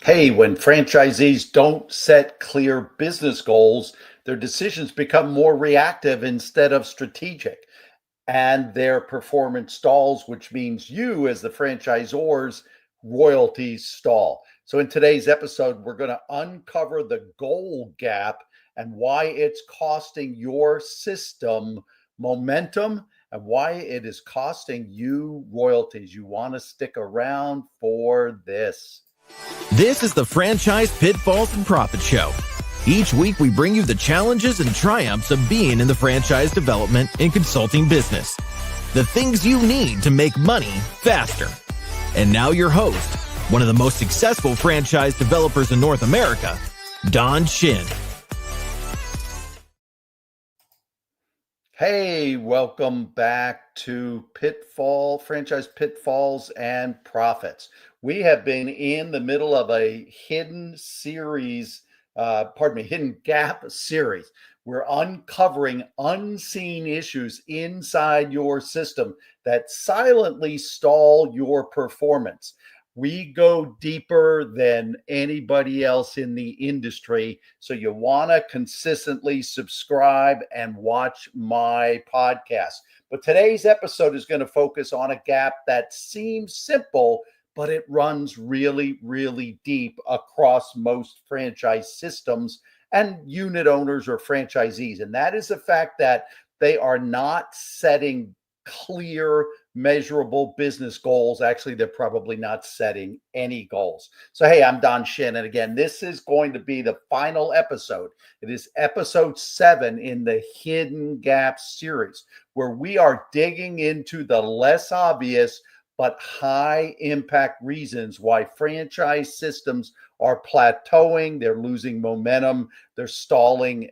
Hey, when franchisees don't set clear business goals, their decisions become more reactive instead of strategic, and their performance stalls, which means you, as the franchisor's royalties stall. So, in today's episode, we're going to uncover the goal gap and why it's costing your system momentum and why it is costing you royalties. You want to stick around for this. This is the Franchise Pitfalls and Profit Show. Each week, we bring you the challenges and triumphs of being in the franchise development and consulting business. The things you need to make money faster. And now your host, one of the most successful franchise developers in North America, Don Schin. Hey, welcome back to Franchise Pitfalls and Profits. We have been in the middle of a hidden gap series. We're uncovering unseen issues inside your system that silently stall your performance. We go deeper than anybody else in the industry. So you want to consistently subscribe and watch my podcast. But today's episode is going to focus on a gap that seems simple, but it runs really, really deep across most franchise systems and unit owners or franchisees. And that is the fact that they are not setting clear, measurable business goals. Actually, they're probably not setting any goals. So, hey, I'm Don Schin. And again, this is going to be the final episode. It is episode 7 in the Hidden Gap series, where we are digging into the less obvious but high impact reasons why franchise systems are plateauing, they're losing momentum, they're stalling,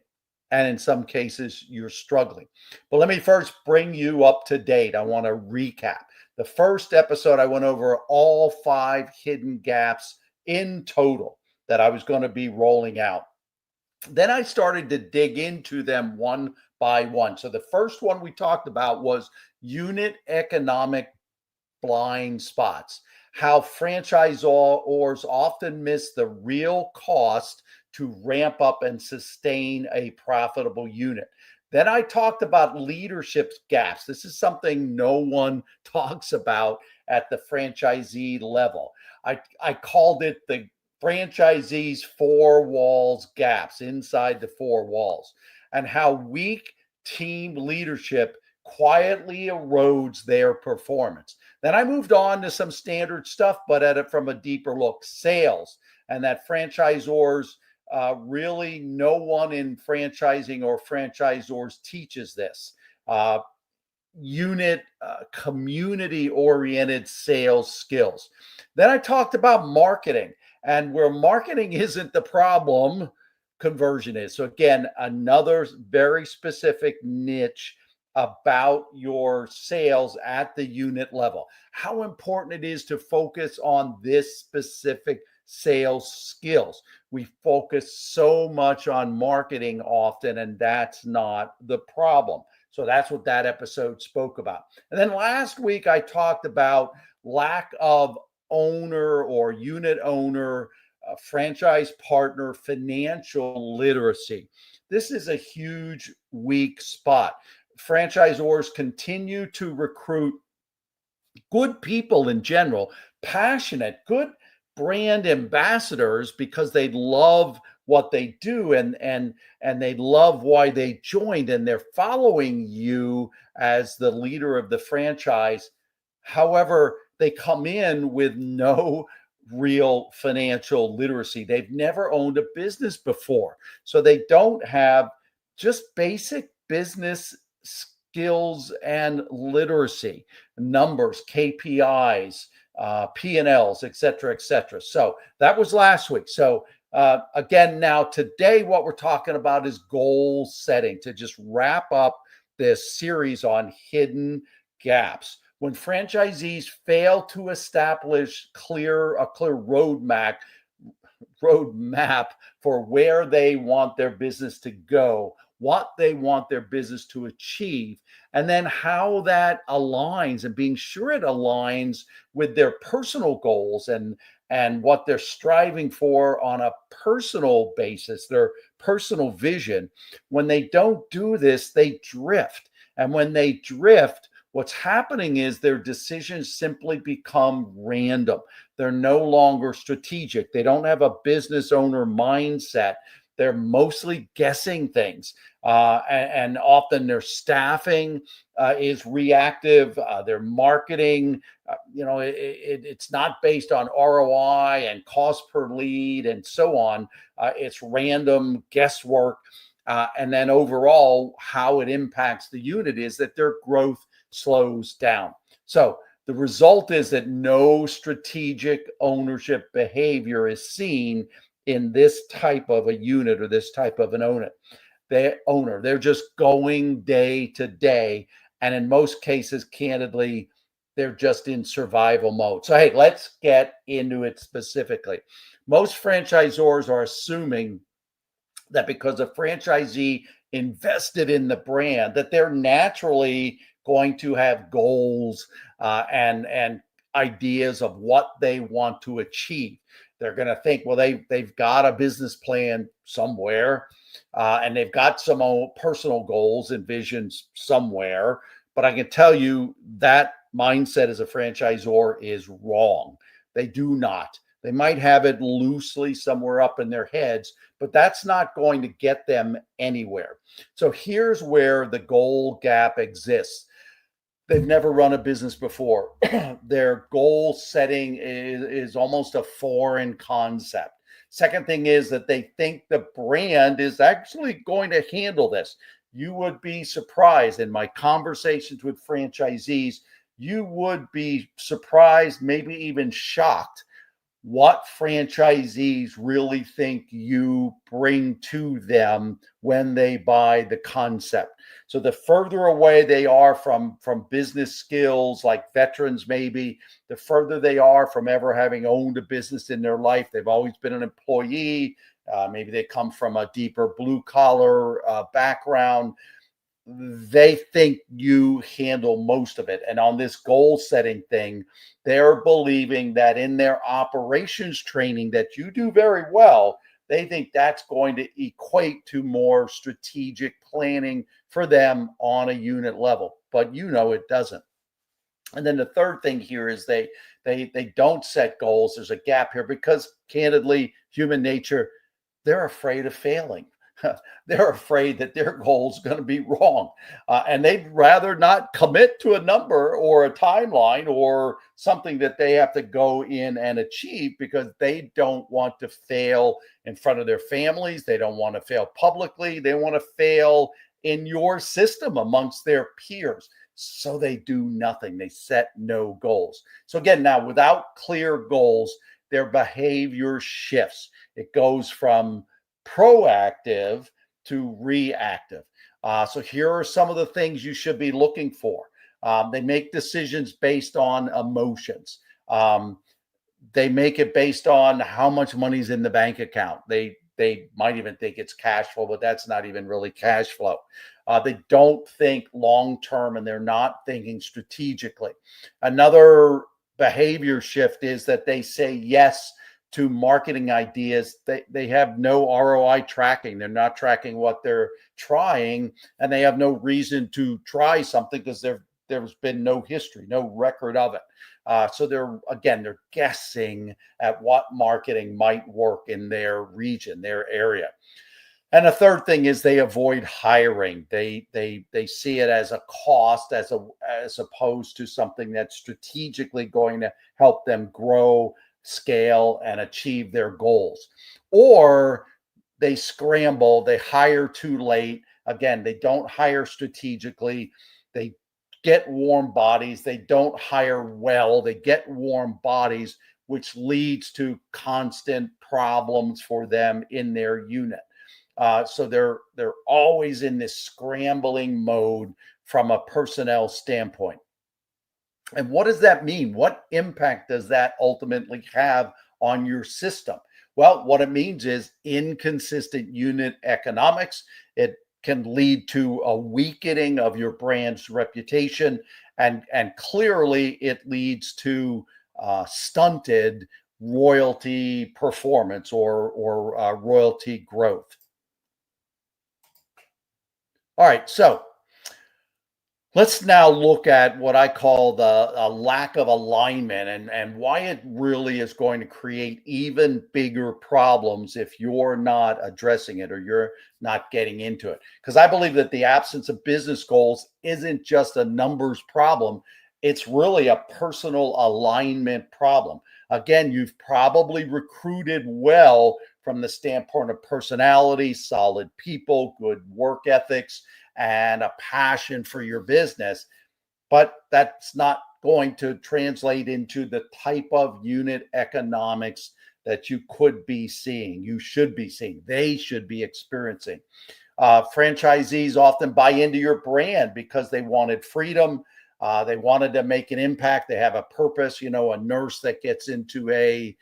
and in some cases, you're struggling. But let me first bring you up to date. I want to recap. The first episode, I went over all 5 hidden gaps in total that I was going to be rolling out. Then I started to dig into them one by one. So the first one we talked about was unit economic blind spots, how franchisors often miss the real cost to ramp up and sustain a profitable unit. Then I talked about leadership gaps. This is something no one talks about at the franchisee level. I called it the franchisee's 4 walls gaps inside the 4 walls, and how weak team leadership quietly erodes their performance. Then I moved on to some standard stuff, but from a deeper look, sales, and that franchisors really no one in franchising or franchisors teaches this. Community-oriented sales skills. Then I talked about marketing, and where marketing isn't the problem, conversion is. So again, another very specific niche about your sales at the unit level. How important it is to focus on this specific sales skills. We focus so much on marketing often, and that's not the problem. So that's what that episode spoke about. And then last week, I talked about lack of owner or unit owner, franchise partner financial literacy. This is a huge weak spot. Franchisors continue to recruit good people in general, passionate, good brand ambassadors, because they love what they do and they love why they joined, and they're following you as the leader of the franchise. However, they come in with no real financial literacy. They've never owned a business before, so they don't have just basic business skills and literacy, numbers, KPIs, P&Ls, et cetera, et cetera. So that was last week. So again, now today, what we're talking about is goal setting, to just wrap up this series on hidden gaps. When franchisees fail to establish a clear roadmap for where they want their business to go, what they want their business to achieve, and then how that aligns, and being sure it aligns with their personal goals and what they're striving for on a personal basis, their personal vision. When they don't do this, they drift. And when they drift, what's happening is their decisions simply become random. They're no longer strategic. They don't have a business owner mindset. They're mostly guessing things. And often their staffing is reactive. Their marketing, it's not based on ROI and cost per lead and so on. It's random guesswork. And then overall, how it impacts the unit is that their growth slows down. So the result is that no strategic ownership behavior is seen in this type of a unit or this type of an owner. They're just going day to day. And in most cases, candidly, they're just in survival mode. So, hey, let's get into it specifically. Most franchisors are assuming that because a franchisee invested in the brand, that they're naturally going to have goals and ideas of what they want to achieve. They're going to think, well, they've got a business plan somewhere, and they've got some own personal goals and visions somewhere. But I can tell you that mindset as a franchisor is wrong. They do not. They might have it loosely somewhere up in their heads, but that's not going to get them anywhere. So here's where the goal gap exists. They've never run a business before. Their goal setting is almost a foreign concept. Second thing is that they think the brand is actually going to handle this. You would be surprised in my conversations with franchisees. You would be surprised, maybe even shocked, what franchisees really think you bring to them when they buy the concept. So the further away they are from business skills, like veterans maybe, the further they are from ever having owned a business in their life. They've always been an employee. Maybe they come from a deeper blue collar background. They think you handle most of it. And on this goal setting thing, they're believing that in their operations training that you do very well. They think that's going to equate to more strategic planning for them on a unit level, but it doesn't. And then the third thing here is they don't set goals. There's a gap here because, candidly, human nature, they're afraid of failing. They're afraid that their goal is going to be wrong. And they'd rather not commit to a number or a timeline or something that they have to go in and achieve because they don't want to fail in front of their families. They don't want to fail publicly. They want to fail in your system amongst their peers. So they do nothing. They set no goals. So again, now without clear goals, their behavior shifts. It goes from proactive to reactive. So here are some of the things you should be looking for. They make decisions based on emotions. They make it based on how much money's in the bank account. They might even think it's cash flow, but that's not even really cash flow. They don't think long term, and they're not thinking strategically. Another behavior shift is that they say yes to marketing ideas. They have no ROI tracking. They're not tracking what they're trying, and they have no reason to try something because there's been no history, no record of it. So they're guessing at what marketing might work in their region, their area. And a third thing is they avoid hiring. They see it as a cost, as opposed to something that's strategically going to help them grow, scale, and achieve their goals. Or they scramble, they hire too late. Again, they don't hire strategically. They get warm bodies. They don't hire well. They get warm bodies, which leads to constant problems for them in their unit. So they're always in this scrambling mode from a personnel standpoint. And what does that mean? What impact does that ultimately have on your system? Well, what it means is inconsistent unit economics. It can lead to a weakening of your brand's reputation, and clearly it leads to stunted royalty performance or royalty growth. All right, so let's now look at what I call the lack of alignment, and why it really is going to create even bigger problems if you're not addressing it or you're not getting into it. Because I believe that the absence of business goals isn't just a numbers problem, it's really a personal alignment problem. Again, you've probably recruited well from the standpoint of personality, solid people, good work ethics, and a passion for your business, but that's not going to translate into the type of unit economics that you could be seeing, you should be seeing, they should be experiencing. Franchisees often buy into your brand because they wanted freedom. They wanted to make an impact. They have a purpose. You know, a nurse that gets into a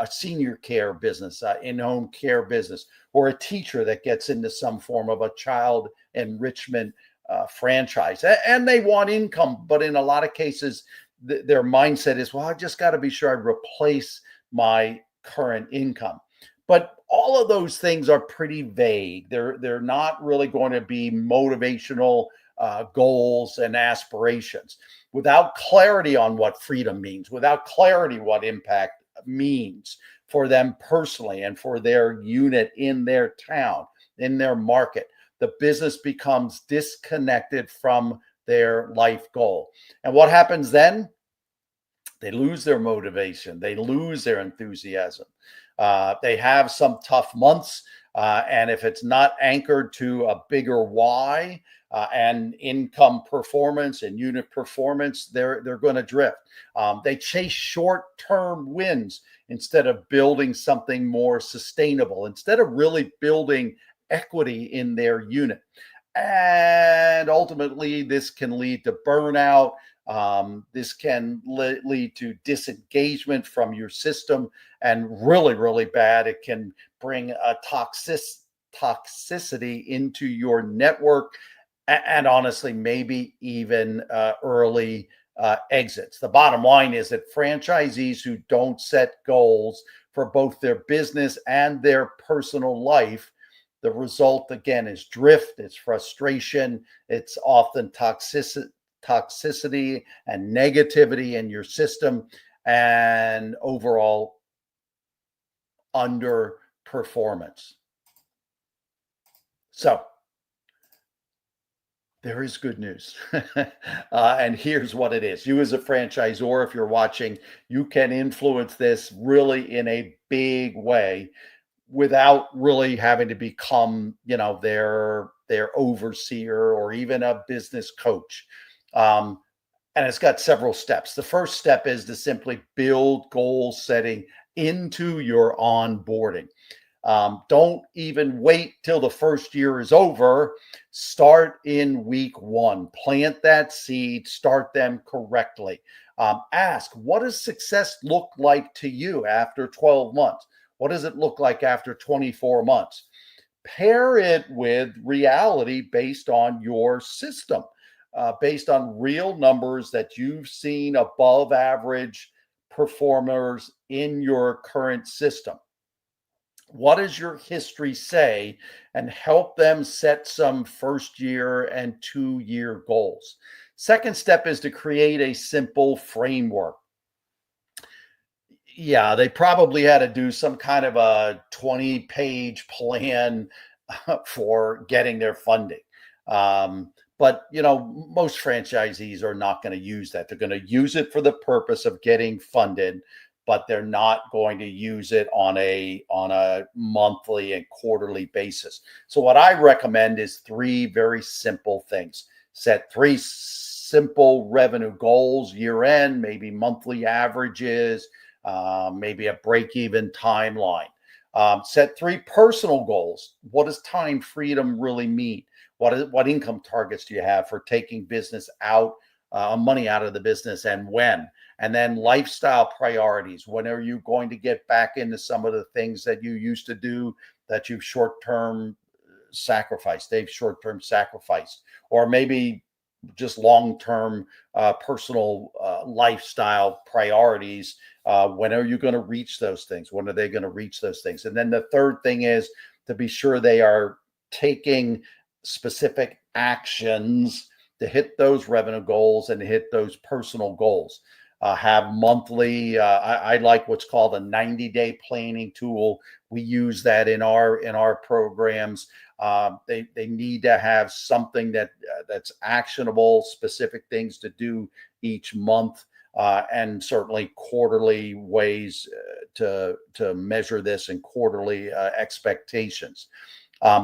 senior care business, in-home care business, or a teacher that gets into some form of a child enrichment franchise. And they want income, but in a lot of cases, their mindset is, well, I just got to be sure I replace my current income. But all of those things are pretty vague. They're not really going to be motivational goals and aspirations. Without clarity on what freedom means, without clarity what impact means for them personally and for their unit in their town, in their market, the business becomes disconnected from their life goal. And what happens then? They lose their motivation. They lose their enthusiasm. They have some tough months. And if it's not anchored to a bigger why and income performance and unit performance, they're going to drift. They chase short-term wins instead of building something more sustainable, instead of really building equity in their unit. And ultimately, this can lead to burnout. This can lead to disengagement from your system, and really, really bad, it can bring a toxicity into your network, and honestly, maybe even early exits. The bottom line is that franchisees who don't set goals for both their business and their personal life, the result again is drift, it's frustration, it's often toxicity and negativity in your system, and overall underperformance. So there is good news. And here's what it is. You as a franchisor, if you're watching, you can influence this really in a big way without really having to become, you know, their overseer or even a business coach. And it's got several steps. The first step is to simply build goal setting into your onboarding. Don't even wait till the first year is over. Start in week one. Plant that seed. Start them correctly. Ask, what does success look like to you after 12 months? What does it look like after 24 months? Pair it with reality based on your system, based on real numbers that you've seen above average performers in your current system. What does your history say? And help them set some first year and 2-year goals. Second step is to create a simple framework. Yeah, they probably had to do some kind of a 20-page plan for getting their funding. But, you know, most franchisees are not going to use that. They're going to use it for the purpose of getting funded, but they're not going to use it on a monthly and quarterly basis. So what I recommend is 3 very simple things. Set 3 simple revenue goals year end, maybe monthly averages, maybe a break-even timeline. Set 3 personal goals. What does time freedom really mean? What income targets do you have for taking business out, money out of the business, and when? And then lifestyle priorities. When are you going to get back into some of the things that you used to do that you've short-term sacrificed, they've short-term sacrificed, or maybe just long-term personal lifestyle priorities. When are you going to reach those things? When are they going to reach those things? And then the third thing is to be sure they are taking specific actions to hit those revenue goals and hit those personal goals. Have monthly. I like what's called a 90-day planning tool. We use that in our programs. They need to have something that's actionable, specific things to do each month, and certainly quarterly ways to measure this, and quarterly expectations.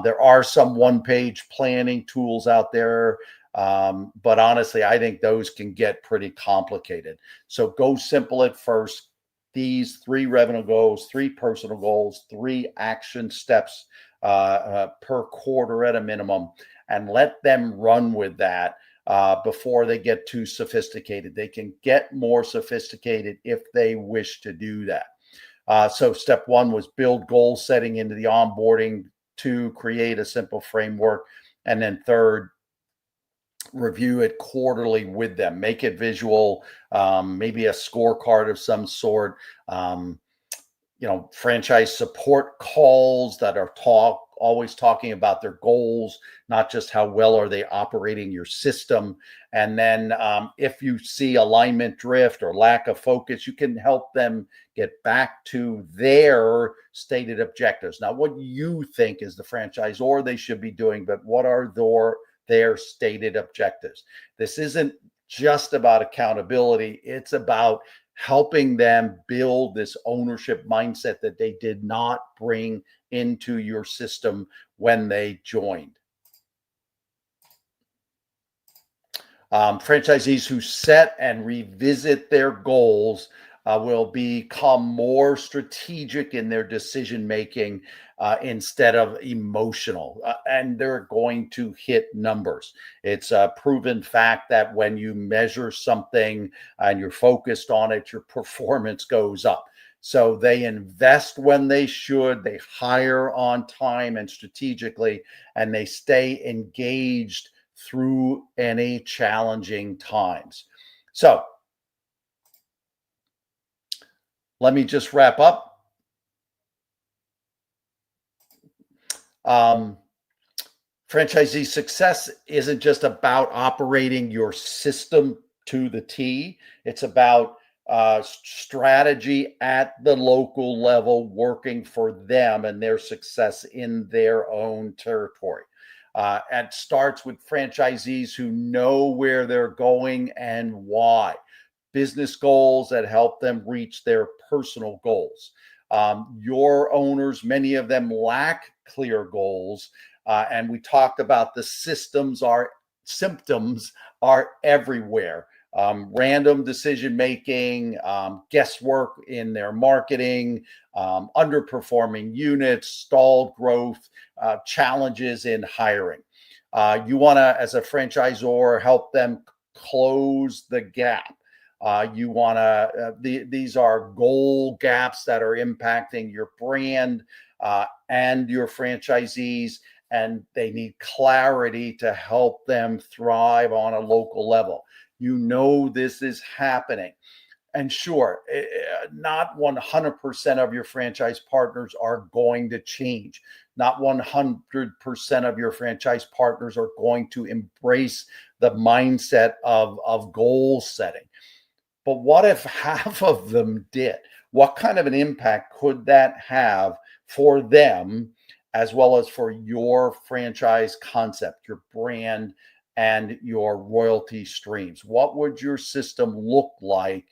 There are some one-page planning tools out there. But honestly, I think those can get pretty complicated. So go simple at first. These 3 revenue goals, 3 personal goals, 3 action steps per quarter at a minimum, and let them run with that before they get too sophisticated. They can get more sophisticated if they wish to do that. So step 1 was build goal setting into the onboarding. 2, create a simple framework. And then 3rd, review it quarterly with them, make it visual, maybe a scorecard of some sort, franchise support calls that are always talking about their goals, not just how well are they operating your system. And then if you see alignment drift or lack of focus, you can help them get back to their stated objectives. Not what you think is the franchisor they should be doing, but what are their stated objectives. This isn't just about accountability. It's about helping them build this ownership mindset that they did not bring into your system when they joined. Franchisees who set and revisit their goals will become more strategic in their decision making instead of emotional, and they're going to hit numbers. It's a proven fact that when you measure something and you're focused on it, your performance goes up. So they invest when they should, they hire on time and strategically, and they stay engaged through any challenging times. So let me just wrap up. Franchisee success isn't just about operating your system to the T. It's about strategy at the local level, working for them and their success in their own territory. And it starts with franchisees who know where they're going and why. Business goals that help them reach their personal goals. Your owners, many of them lack clear goals. And we talked about the symptoms are everywhere. Random decision making, guesswork in their marketing, underperforming units, stalled growth, challenges in hiring. You want to, as a franchisor, help them close the gap. You want to, these are goal gaps that are impacting your brand and your franchisees, and they need clarity to help them thrive on a local level. You know this is happening. And sure, not 100% of your franchise partners are going to change. Not 100% of your franchise partners are going to embrace the mindset of goal setting. But what if half of them did? What kind of an impact could that have for them, as well as for your franchise concept, your brand, and your royalty streams? What would your system look like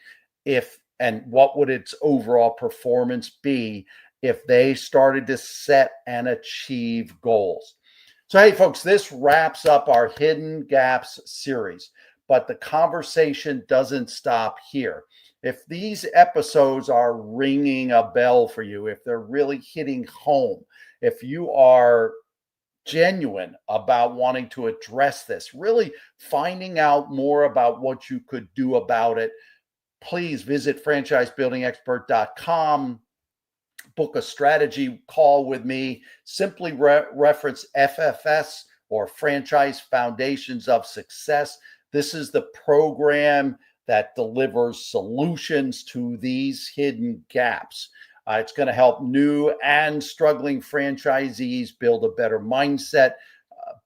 and what would its overall performance be if they started to set and achieve goals? So, hey, folks, this wraps up our Hidden Gaps series. But the conversation doesn't stop here. If these episodes are ringing a bell for you, if they're really hitting home, if you are genuine about wanting to address this, really finding out more about what you could do about it, please visit franchisebuildingexpert.com. book a strategy call with me, simply reference FFS or Franchise Foundations of Success. This is the program that delivers solutions to these hidden gaps. It's going to help new and struggling franchisees build a better mindset,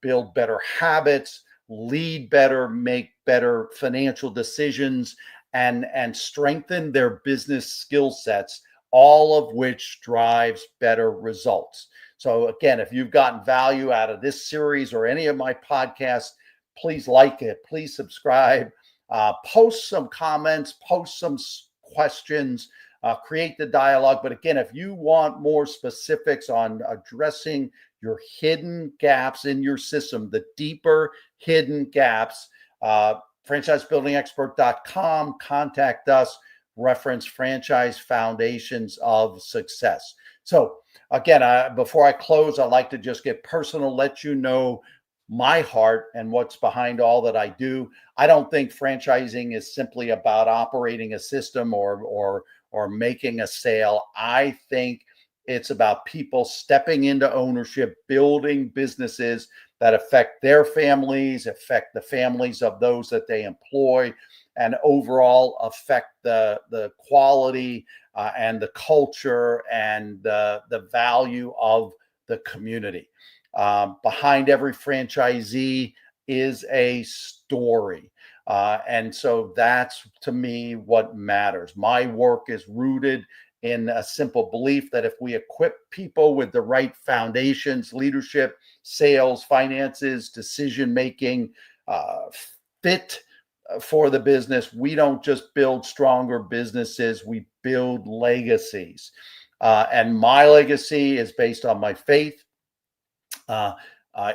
build better habits, lead better, make better financial decisions, and strengthen their business skill sets, all of which drives better results. So again, if you've gotten value out of this series or any of my podcasts, please like it, please subscribe, post some comments, post some questions, create the dialogue. But again, if you want more specifics on addressing your hidden gaps in your system, the deeper hidden gaps, franchisebuildingexpert.com, contact us, reference Franchise Foundations of Success. So again, before I close, I'd like to just get personal, let you know my heart and what's behind all that I do. I don't think franchising is simply about operating a system or making a sale. I think it's about people stepping into ownership, building businesses that affect their families, affect the families of those that they employ, and overall affect the quality and the culture and the value of the community. Behind every franchisee is a story. And so that's, to me, what matters. My work is rooted in a simple belief that if we equip people with the right foundations, leadership, sales, finances, decision-making, fit for the business, we don't just build stronger businesses, we build legacies. And my legacy is based on my faith.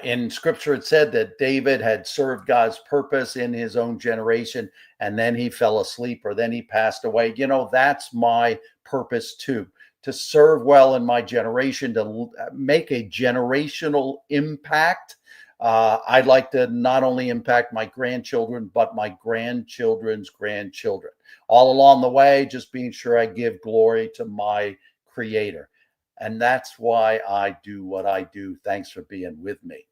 In scripture, it said that David had served God's purpose in his own generation, and then he fell asleep, or then he passed away. You know, that's my purpose too, to serve well in my generation, to make a generational impact. I'd like to not only impact my grandchildren, but my grandchildren's grandchildren. All along the way, just being sure I give glory to my Creator. And that's why I do what I do. Thanks for being with me.